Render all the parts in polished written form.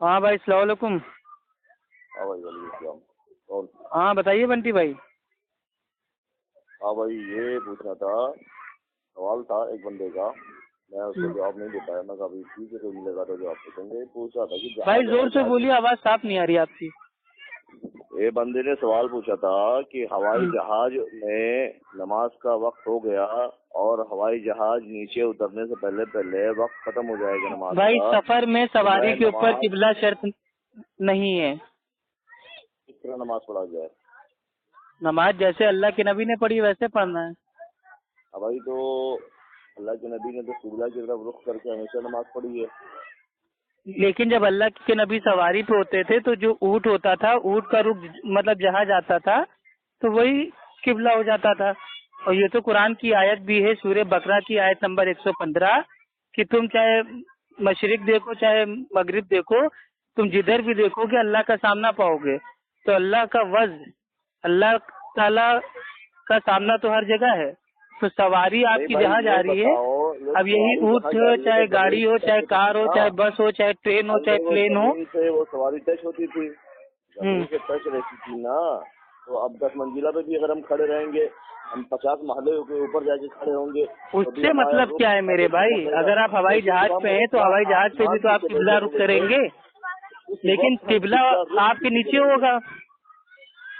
हाँ भाई, अस्सलाम वालेकुम। हाँ भाई, वालेकुम सलाम। और हाँ बताइए बंटी भाई। हाँ भाई, ये पूछना था, सवाल था एक बंदे का। मैं उसको जवाब नहीं दे पाया। मैं कभी ठीक है, कोई मिलेगा तो जवाब पूछेंगे। पूछ रहा था कि भाई जहाज जोर है, से जहाज। बोलिए, आवाज साफ नहीं आ रही आपकी। ये बंदे ने सवाल पूछा था कि हवाई जहाज में नमाज का वक्त हो गया और हवाई जहाज नीचे उतरने से पहले पहले वक्त खत्म हो जाएगा नमाज भाई का, सफर में तो सवारी मैं के ऊपर नमाज किबला शर्त नहीं है। किस तरह नमाज पढ़ा जाए? नमाज जैसे अल्लाह के नबी ने पढ़ी वैसे पढ़ना है। अब भाई, तो अल्लाह के नबी ने तो किबला की तरफ रुख करके हमेशा नमाज पढ़ी है। लेकिन जब अल्लाह के नबी सवारी पे होते थे तो जो ऊँट होता था, ऊँट का रुख मतलब जहाँ जाता था तो वही किबला हो जाता था। और ये तो कुरान की आयत भी है, सूरह बकरा की आयत नंबर 115 कि तुम चाहे मशरिक देखो चाहे मगरिब देखो, तुम जिधर भी देखोगे अल्लाह का सामना पाओगे। तो अल्लाह का अल्लाह ताला का सामना तो हर जगह है। तो सवारी नहीं आपकी भाई, जहाँ जा ये रही है, बताओ, ये अब यही सवारी ऊँट जहाँ जा हो रही है चाहे तो गाड़ी जमीन हो से चाहे टच होती कार थी हो ना। चाहे बस हो चाहे ट्रेन हो चाहे अरे वो प्लेन हो। जमीन से वो सवारी टच होती थी, हम्म जमीन से टच रहती थी ना। तो अब 10 मंजिला पे भी अगर हम खड़े रहेंगे, हम 50 महले के ऊपर जाके खड़े होंगे तो भी उससे हमारा मतलब रुख क्या है मेरे काबे की भाई, तरफ रहेगा। अगर आप हवाई लेकिन जहाज जब हम पे हैं तो ऊपर हवाई जहाज पे भी आसमान तो पे आप चले किबला रुख जाएंगे करेंगे। उस लेकिन वक्त हम किबला किबला रुख आपके किसे नीचे करेंगे? होगा,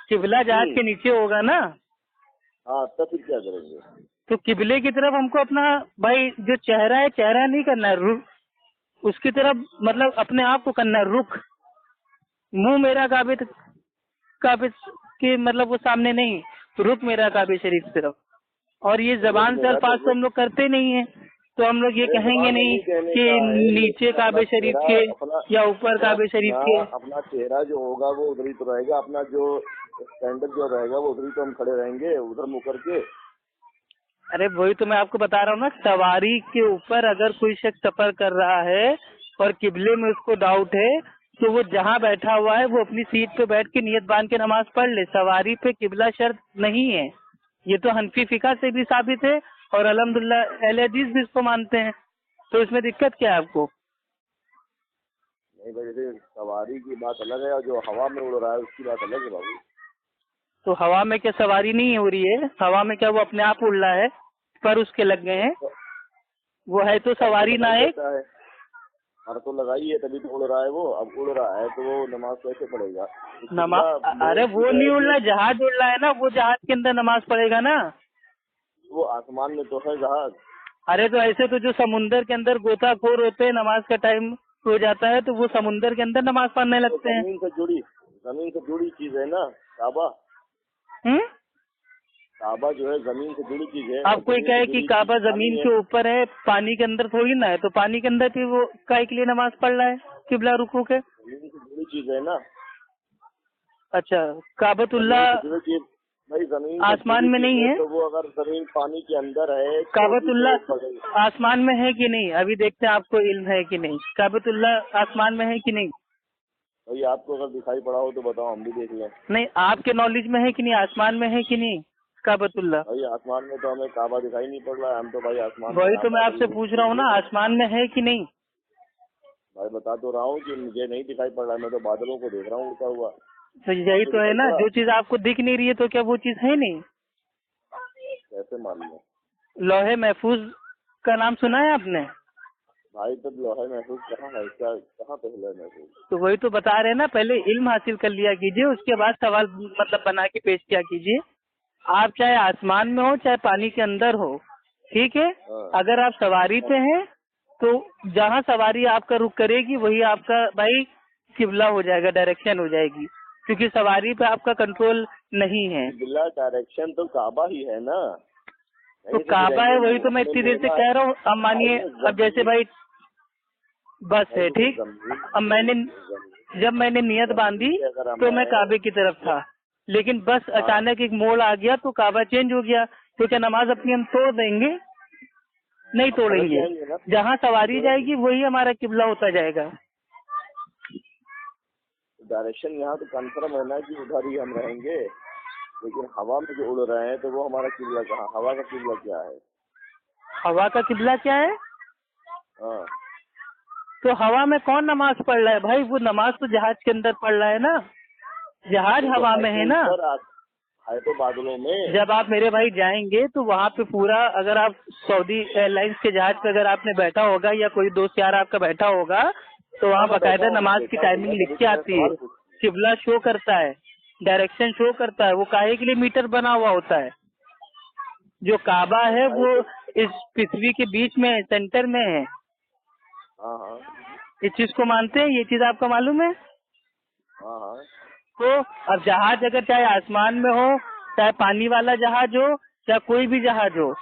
किबला जहाज के नीचे होगा ना। हाँ, तब फिर क्या करेंगे? तो किबले की तरफ हमको अपना भाई जो चेहरा है, चेहरा नहीं करना है, रुख उसकी तरफ मतलब अपने आप को करना है रुख। मुंह मेरा काबे काबे के मतलब वो सामने नहीं, रुख मेरा काबे शरीफ की तरफ। और ये रुख जबान से मेरा तो अल्फाज तो रुख हम लोग करते नहीं है, तो हम लोग ये मेरे कहेंगे जबान में नहीं नहीं कहने कि का है, नीचे लेकिन अपना काबे शरीफ चेहरा, के अपना या ऊपर अपना काबे शरीफ अपना के। अपना चेहरा जो होगा वो उधर ही तो रहेगा। अपना जो स्टैंडर्ड जो रहेगा वो उधर ही तो हम खड़े रहेंगे, उधर मुँह करके। अरे वही तो मैं आपको बता रहा हूँ ना, सवारी के ऊपर अगर कोई शख्स सफर कर रहा है और किबले में उसको डाउट है तो वो जहाँ बैठा हुआ है वो अपनी सीट पे बैठ के नियत बांध के नमाज पढ़ ले। सवारी पे किबला शर्त नहीं है, ये तो हनफी फिका से भी साबित है और अल्हम्दुलिल्लाह अहले हदीस भी इसको मानते हैं। तो इसमें दिक्कत क्या है आपको? नहीं भाई, जैसे सवारी की बात अलग है और जो हवा में उड़ रहा है उसकी बात अलग है बाबू। तो हवा में क्या सवारी नहीं हो रही है? हवा में क्या वो अपने आप उड़ रहा है? पर उसके लग गए हैं, तो वो है तो पर तो सवारी लगा ही नायक। रहता है, पर तो लगाई है तभी तो उड़ रहा है वो। अब उड़ रहा है तो वो नमाज कैसे पढ़ेगा? तो नमा किबला अरे मेन वो चीज नहीं है उड़ कि रहा है, जहाज उड़ रहा है ना, वो जहाज के अंदर नमाज पढ़ेगा ना। वो आसमान में तो है जहाज। अरे तो ऐसे तो जो समुंदर के अंदर गोताखोर होते हैं, नमाज का टाइम हो जाता है तो वो समुंदर के अंदर नमाज पढ़ने तो लगते हैं। जमीन से जुड़ी चीज है ना काबा। हम्म काबा जो है जमीन से जुड़ी चीज है, और आप कोई जमीन से कहे कि जुड़ी चीज काबा पानी जमीन है। के ऊपर है, पानी के अंदर थोड़ी ना है, तो पानी के अंदर भी वो काय के लिए नमाज पढ़ रहा है किबला रुकू के? जमीन से जुड़ी चीज है ना। अच्छा, जमीन काबतुल्लाह से जुड़ी चीज, भाई जमीन से आसमान जुड़ी में चीज नहीं है है? तो वो अगर जमीन पानी के अंदर है तो भी तो काबतुल्लाह पड़ेगा। आसमान में है कि नहीं? अभी देखते हैं आपको इल्म है कि नहीं। काबतुल्लाह आसमान में है कि नहीं? भाई आपको अगर दिखाई पड़ा हो तो बताओ, हम भी देख लें। नहीं, आपके नॉलेज में है कि नहीं? आसमान में है कि नहीं काबतुल्लाह? भाई आसमान में तो हमें काबा दिखाई नहीं पड़ रहा है। हम तो भाई आसमान में वही यहाँ तो मैं बादल आपसे पूछ रहा हूँ ना, आसमान में है कि नहीं? भाई बता तो रहा हूँ कि मुझे नहीं दिखाई पड़ रहा है। मैं तो बादलों को देख रहा हूँ उड़ता हुआ। तो यही आपको तो है दिखाई ना, पड़ा? जो चीज आपको दिख नहीं रही है तो क्या वो चीज है नहीं? कैसे मान लो? लौहे महफूज का नाम सुना है आपने? भाई तब लोहा महफूज कहाँ है? क्या कहाँ पे है लोहा महफूज? तो वही तो बता रहे हैं ना, पहले इल्म हासिल कर लिया कीजिए, उसके बाद सवाल मतलब बना के पेश किया कीजिए। आप चाहे आसमान में हो चाहे पानी के अंदर हो, ठीक है। हाँ। अगर आप सवारी पे हैं तो जहाँ सवारी आपका रुख करेगी वही आपका भाई किबला हो जाएगा, डायरेक्शन हो जाएगी, क्योंकि सवारी पे आपका कंट्रोल नहीं है। किबला डायरेक्शन तो काबा ही है ना। तो कहीं से भी काबा है, रहेंगे वही तो मुंह मैं अपने इतनी देर मुंह से में। कह रहा हूँ। अब भाई मानिए, वो अब जैसे जमीन, भाई बस भाई है, वो ठीक। जमीन, अब जब मैंने नियत जमीन बांधी से अगर तो मैं हमें, काबे की तरफ था, लेकिन बस हाँ, अचानक एक मोड़ आ गया तो काबा चेंज हो गया। तो क्या नमाज अपनी हम तोड़ देंगे? नहीं अब बदल तोड़ेंगे। जाएंगे ना। जहाँ सवारी तुरंत जाएगी वही हमारा किबला होता जाएगा। डायरेक्शन यहाँ तो कंफर्म है ना कि उधर ही हम रहेंगे। लेकिन हवा में जो उड़ रहे हैं तो वो हमारा किबला कहाँ? हवा का किबला क्या है? हवा का किबला क्या है? हाँ, तो हवा में कौन नमाज पढ़ रहा है भाई? वो नमाज तो जहाज के अंदर पढ़ रहा है ना, जहाज हवा में है ना। है तो बादलों में। जब आप मेरे भाई जाएंगे तो वहाँ पे पूरा, अगर आप सऊदी एयरलाइंस के जहाज पे अगर आपने बैठा होगा या कोई दोस्त यार आपका बैठा होगा तो वहाँ बकायदा नमाज की टाइमिंग लिख के आती है, किबला शो करता है, डायरेक्शन शो करता है। वो काहे के लिए मीटर बना हुआ होता है? जो काबा है वो इस पृथ्वी के बीच में सेंटर में है। हाँ, इस चीज को मानते हैं? ये चीज आपको मालूम है? हाँ। तो अब जहाज अगर चाहे आसमान में हो, चाहे पानी वाला जहाज हो, चाहे कोई भी जहाज हो,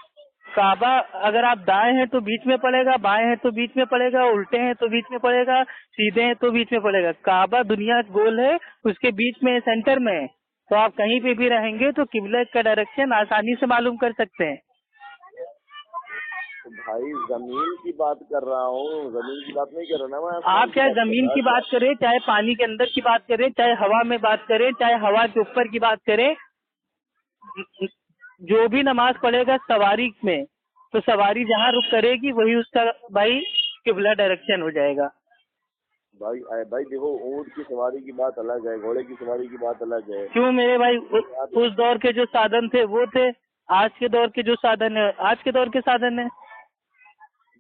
काबा अगर आप दाएं हैं तो बीच में पड़ेगा, बाएं हैं तो बीच में पड़ेगा, उल्टे हैं तो बीच में पड़ेगा, सीधे हैं तो बीच में पड़ेगा। काबा दुनिया गोल है, उसके बीच में सेंटर में है। तो आप कहीं पे भी रहेंगे तो किबला का डायरेक्शन आसानी से मालूम कर सकते हैं। तो भाई जमीन की बात कर रहा हूँ, जमीन की बात नहीं कर रहा ना मैं। आप चाहे जमीन की बात करें, चाहे पानी के अंदर की बात करें, चाहे हवा में बात करें, चाहे हवा के ऊपर की बात करें, जो भी नमाज पढ़ेगा सवारी में, तो सवारी जहाँ रुक करेगी वही उसका भाई किबला डायरेक्शन हो जाएगा। भाई देखो, ऊँट की सवारी की बात अलग है, घोड़े की सवारी की बात अलग है। क्यों मेरे भाई? उस दौर के जो साधन थे वो थे, आज के दौर के जो साधन है आज के दौर के साधन है।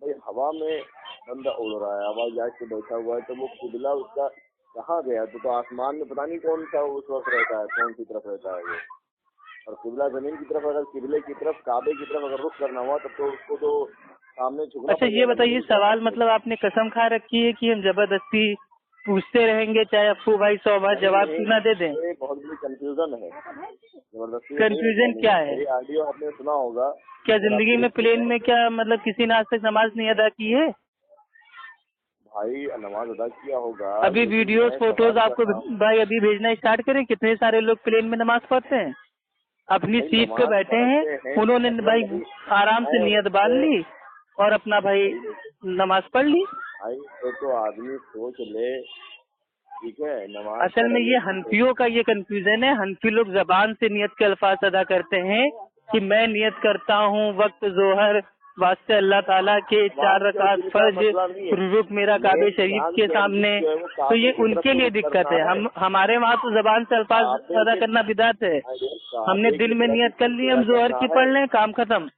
भाई हवा में बंदा उड़ रहा है, हवाई जहाज पे बैठा हुआ है, तो वो किबला उसका कहाँ गया? तो आसमान में पता नहीं कौन सा उस वक्त रहता है, कौन सी तरफ रहता है वो। और किबला जमीन की तरफ, अगर किबले की तरफ, काबे की तरफ अगर रुख करना हुआ तब तो उसको तो सामने झुकना। अच्छा ये बताइए, सवाल मतलब आपने कसम खा रखी है कि हम जबरदस्ती पूछते रहेंगे चाहे अप्पू भाई 100 बार जवाब क्यों ना दे दें? बहुत बड़ी कंफ्यूजन है, जबरदस्ती। कंफ्यूजन क्या है? ऑडियो आपने सुना होगा। क्या जिंदगी में प्लेन में क्या मतलब किसी ने आज तक नमाज नहीं अदा की है? भाई नमाज अदा किया होगा। अभी वीडियोस फोटोज आपको भाई अभी भेजना स्टार्ट करें। कितने सारे लोग प्लेन में नमाज पढ़ते हैं, अपनी सीट पे बैठे हैं, उन्होंने भाई आराम से नियत बांध ली और अपना भाई नमाज पढ़ ली। भाई तो आदमी सोच ले, ठीक है। नमाज असल में ये हनफियों का ये कंफ्यूजन है। हनफी लोग जबान से नियत के अल्फाज अदा करते हैं कि मैं नियत करता हूँ वक्त जोहर वास्ते अल्लाह ताला के 4 रकात फर्ज, रुक मेरा काबे शरीफ के सामने। तो ये उनके लिए दिक्कत है। हमारे वहाँ तो जबान से अल्फाज अदा करना बिदात है। हमने दिल में नियत कर ली, हम जोहर की पढ़ लें, काम खत्म।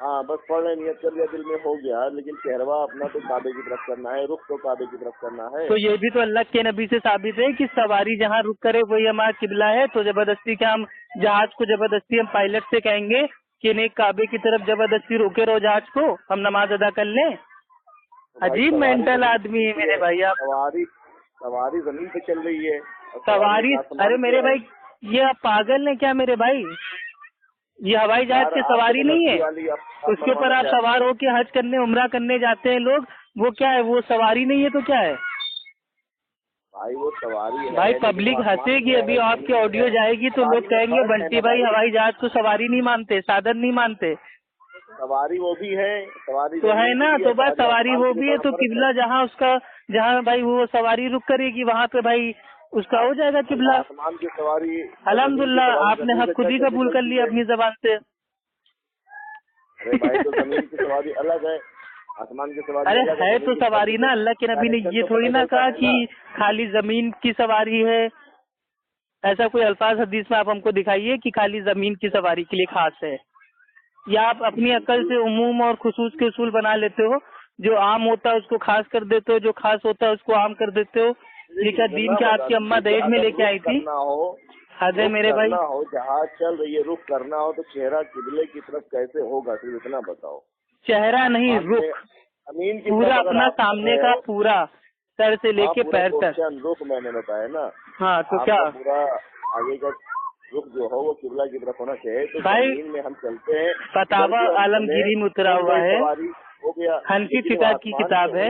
हाँ बस पढ़ रहे, नियत कर लिया, दिल में हो गया, लेकिन चेहरा अपना तो काबे की तरफ करना है, रुख तो काबे की तरफ करना है। तो ये भी तो अल्लाह के नबी से साबित है कि सवारी जहाँ रुक करे वही हमारा किबला है। तो जबरदस्ती क्या हम जहाज को जबरदस्ती हम पायलट से कहेंगे कि नहीं काबे की तरफ जबरदस्ती रोके रहो जहाज को, हम नमाज अदा कर लें? अजीब मेंटल आदमी है मेरे भाई आप। सवारी जमीन पे चल रही है, सवारी, अरे मेरे भाई ये आप पागल है क्या मेरे भाई? ये हवाई जहाज की सवारी नहीं है, उसके ऊपर आप सवार हो के हज करने उम्रा करने जाते हैं लोग, वो क्या है? वो सवारी नहीं है तो क्या है भाई? वो सवारी है भाई। पब्लिक हंसेगी, अभी आपकी ऑडियो जाएगी तो लोग कहेंगे बंटी भाई हवाई जहाज को सवारी नहीं मानते, साधन नहीं मानते। सवारी वो भी है, सवारी तो है ना, तो बस सवारी वो भी है। तो किबला जहाँ उसका, जहाँ भाई वो सवारी रुक करेगी वहाँ पे भाई उसका हो जाएगा किबला। आसमान की सवारी, अल्हम्दुलिल्लाह आपने हक खुद ही कबूल कर लिया अपनी जबान से। अरे भाई तो जमीन की सवारी अलग है, आसमान की सवारी अरे अलग है तो सवारी ना। अल्लाह के नबी ने ये थोड़ी ना कहा कि खाली जमीन की सवारी है। ऐसा कोई अल्फाज हदीस में आप हमको दिखाइए कि खाली जमीन की सवारी के लिए खास है। या आप अपनी अकल से उमूम और खुसूस के उसूल बना लेते हो, जो आम होता है उसको खास कर देते हो, जो खास होता है उसको आम कर देते हो। ये क्या दीन के आपकी अम्मा दहेज में लेके आई थी? हद है मेरे भाई। जहाज चल रही है, रुख करना हो तो चेहरा किबले की तरफ कैसे होगा, सिर्फ इतना बताओ। चेहरा नहीं, रुख पूरा अपना सामने का पूरा सर से लेके पैर तक रुख मैंने बताया ना। हाँ तो क्या पूरा आगे का रुख जो हो वो किबला की तरफ होना चाहिए। तो भाई जमीन में हम चलते हैं, फतावा आलमगीरी में उतरा हुआ है, हनफी फिका की किताब है,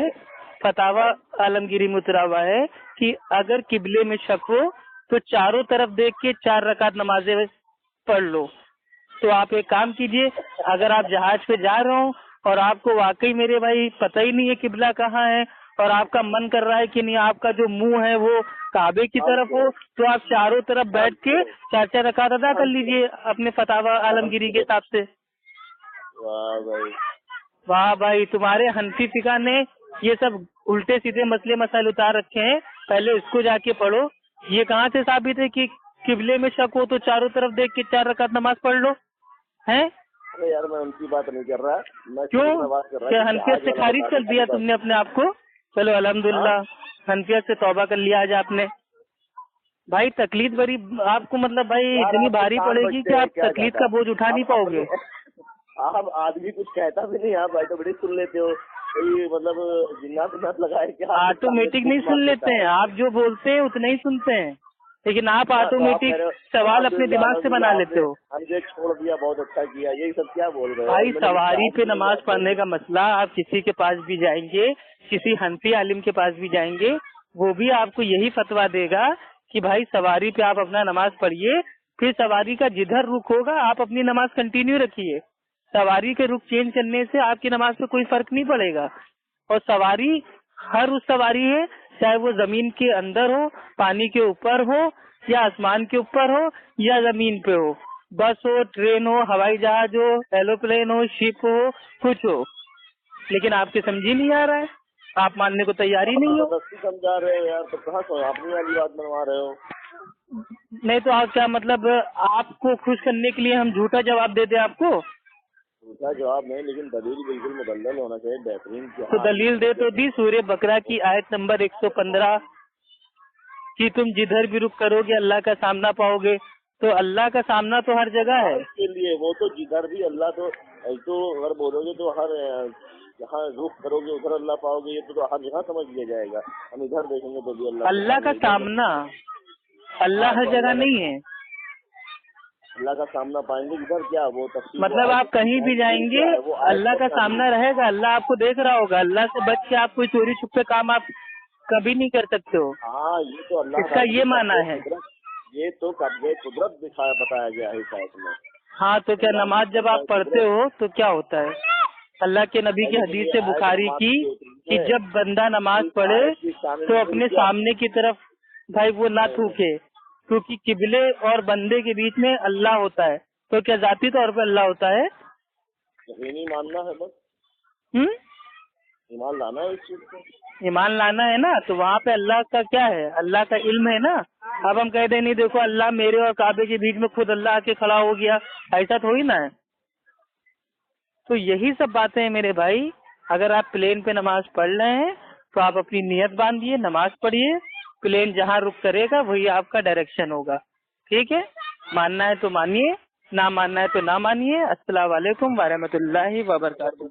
फतावा आलमगीरी में उतरा हुआ है कि अगर किबले में शक हो तो चारों तरफ देख के 4 रकात नमाजें पढ़ लो। तो आप एक काम कीजिए, अगर आप जहाज पे जा रहे हो और आपको वाकई मेरे भाई पता ही नहीं है किबला कहाँ है और आपका मन कर रहा है कि नहीं आपका जो मुंह है वो काबे की तरफ हो, तो आप चारों तरफ बैठ के 4 रकात अदा कर लीजिए अपने फतावा आलमगीरी के हिसाब से। वाह भाई, वाह भाई, तुम्हारे हनफी फिका ने ये सब الٹے सीधे मसले मसाइल उतार रखे हैं, पहले इसको जाके पढ़ो। ये कहाँ से साबित है कि किबले में शक हो तो चारों तरफ देख के 4 रकात नमाज पढ़ लो, हैं? अरे यार मैं उनकी बात नहीं कर रहा, मैं क्यों? बात कर रहा क्या हूँ कि हनफियत आज से वाला खारिज बता कर दिया दो। तुमने अपने आप को? चलो अल्हम्दुलिल्लाह, हनफियत से तौबा कर लिया आज आपने। भाई तकलीफ बड़ी आपको मतलब भाई यार, इतनी आपके भारी कान पड़ेगी बजते कि हैं, आप क्या तकलीफ कहता का बोझ उठा नहीं पाओगे। आप आदमी कुछ कहता भी नहीं, आप भाई तो बड़ी सुन लेते हो, ये मतलब जिन्नात विन्नात लगाए क्या? ऑटोमेटिक नहीं सुन लेते हैं, आप जो बोलते हैं उतना ही सुनते हैं, लेकिन आप ऑटोमेटिक सवाल अपने दिमाग से बना लेते हो। हमने छोड़ दिया, बहुत अच्छा किया, यही सब क्या बोल रहे हो भाई सवारी पे नमाज पढ़ने का मसला, आप किसी के पास भी जाएंगे, किसी हनफी आलिम के पास भी जाएंगे, वो भी आपको यही फतवा देगा कि भाई सवारी पे आप अपना नमाज पढ़िए, फिर सवारी का जिधर रुख होगा आप अपनी नमाज कंटिन्यू रखिए। सवारी के रुख चेंज करने से आपकी नमाज पे कोई फर्क नहीं पड़ेगा। और सवारी हर उस सवारी है, चाहे वो जमीन के अंदर हो, पानी के ऊपर हो, या आसमान के ऊपर हो, या जमीन पे हो, बस हो, ट्रेन हो, हवाई जहाज हो, एरोप्लेन हो, शिप हो, कुछ हो, लेकिन आपके समझ ही नहीं आ रहा है, आप मानने को तैयार ही नहीं हो। जबरदस्ती समझा रहे हो यार, तो कहाँ से अपनी वाली बात बनवा रहे हो? नहीं तो आप क्या मतलब आपको खुश करने के लिए हम झूठा जवाब दे दें आपको? झूठा जवाब नहीं, लेकिन दलील बिल्कुल मुदल्लल होना चाहिए, बेहतरीन। तो दलील दे तो दी, सूर्य बकरा की आयत नंबर 115 कि तुम जिधर भी रुख करोगे अल्लाह का सामना पाओगे। तो अल्लाह का सामना तो हर जगह है। इसके लिए वो तो जिधर भी अल्लाह, तो अगर बोलोगे तो हर जहाँ रुख करोगे उधर अल्लाह पाओगे, ये तो हर जगह समझ लिया जाएगा। हम इधर देखेंगे तो भी अल्लाह का सामना, अल्लाह हर जगह नहीं है। अल्लाह का सामना पाएंगे इधर, क्या वो तफसील मतलब आप कहीं भी जाएंगे अल्लाह का सामना रहेगा, अल्लाह आपको देख रहा होगा। अल्लाह से बच के आप कोई चोरी छुपे काम आप कभी नहीं कर सकते हो। हाँ, ये तो अल्लाह इसका ये माना है। ये तो कब्जे कुदरत दिखाया बताया गया है इस आयत में। हाँ, तो क्या नमाज जब आप पढ़ते हो तो क्या होता है? अल्लाह के नबी की हदीस से बुखारी की कि जब बंदा नमाज पढ़े तो अपने सामने की तरफ भाई वो ना थूके, क्योंकि किबले और बंदे के बीच में अल्लाह होता है। तो क्या जाती तौर पे अल्लाह होता है? यकीनी मानना है बस, ईमान लाना है इस चीज को, ईमान लाना है ना। तो वहाँ पे अल्लाह का क्या है? अल्लाह का इल्म है ना। अब हम कहते नहीं देखो अल्लाह मेरे और काबे के बीच में खुद अल्लाह आके खड़ा हो गया, ऐसा थोड़ी ना है। तो यही सब बातें हैं मेरे भाई। अगर आप प्लेन पे नमाज पढ़ रहे हैं तो आप अपनी नियत बांधिए, नमाज पढ़िए, प्लेन जहाँ रुक करेगा वही आपका डायरेक्शन होगा। ठीक है, मानना है तो मानिए, ना मानना है तो ना मानिए। अस्सलाम वालेकुम व रहमतुल्लाहि व बरकातुहू।